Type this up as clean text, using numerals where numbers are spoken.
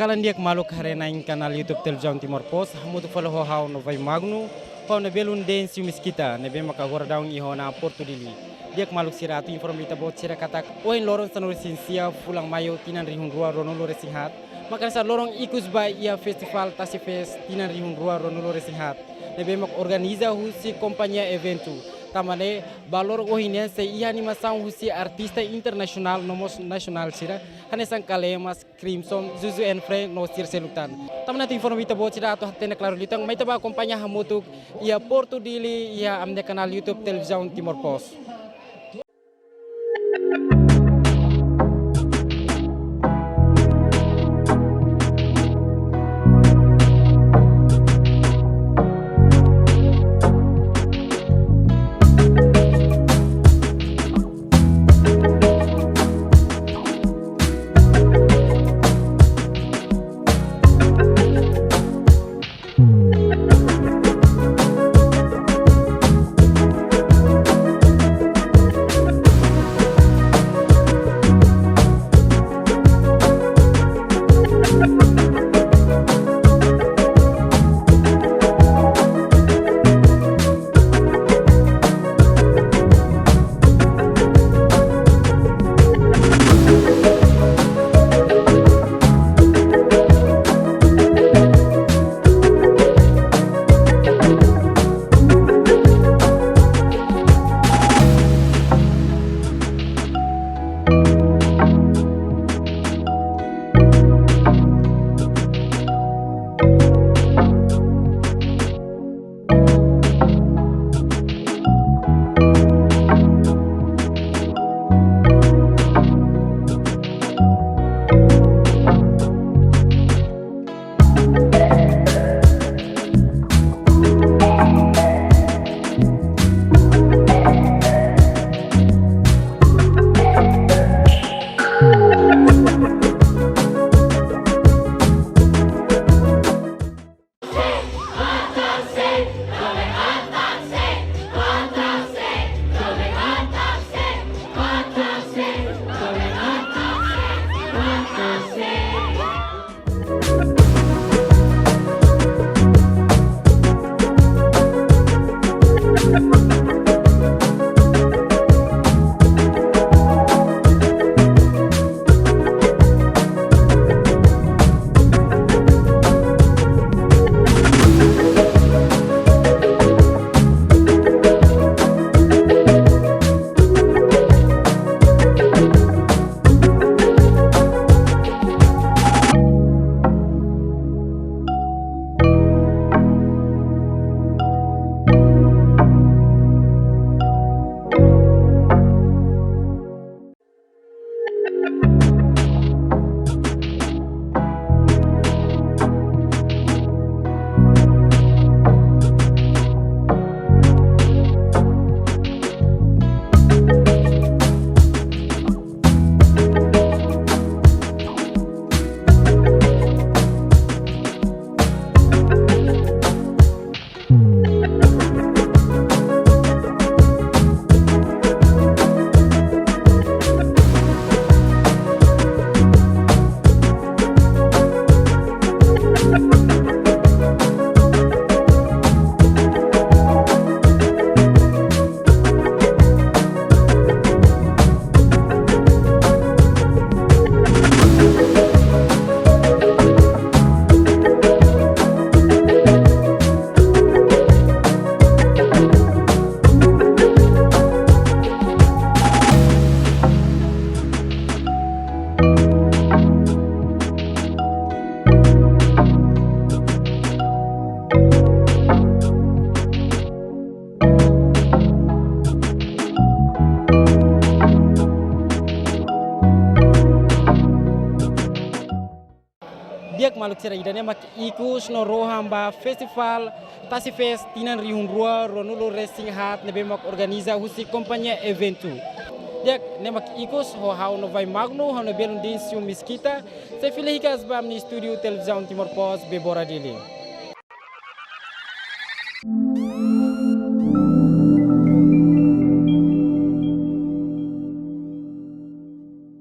Kalan dia maluk harena in kanal YouTube televisão Timor Post, muito follow how no vai magno, how no belun dance miskita, ne be maka gordaun iho na Portu Dili. Dia maluk siratu informata bot sira katak, o in lorong sanur sinsia fulang mayo tinan rihun rua ronulo resinghat. Maka sa lorong ikus ba ia festival tasifes tinan rihun rua ronulo resinghat. Ne be mak organiza husi kompanya eventu. Tamane balor ohinen se ia animação husi artista internasional nomos nasional sira hanesan Calema Crimson Zuzu and Friend no sir selutan tamana tu informata bot sira atau hatena claro litang mai taba acompanha hamutuk ia Portu Dili ia amne kanal YouTube televisão Timor Post. Diak maluk sira idane mak ikus no rohamba festival tasifes tinan rihun rua ronulo racing hat nebe mak organiza husi kompanya eventu. Diak nemak ikus ho hau no vai magno hau no belun dinsium miskita se filhikas bam ni studio televisão Timor Post bebora Dili.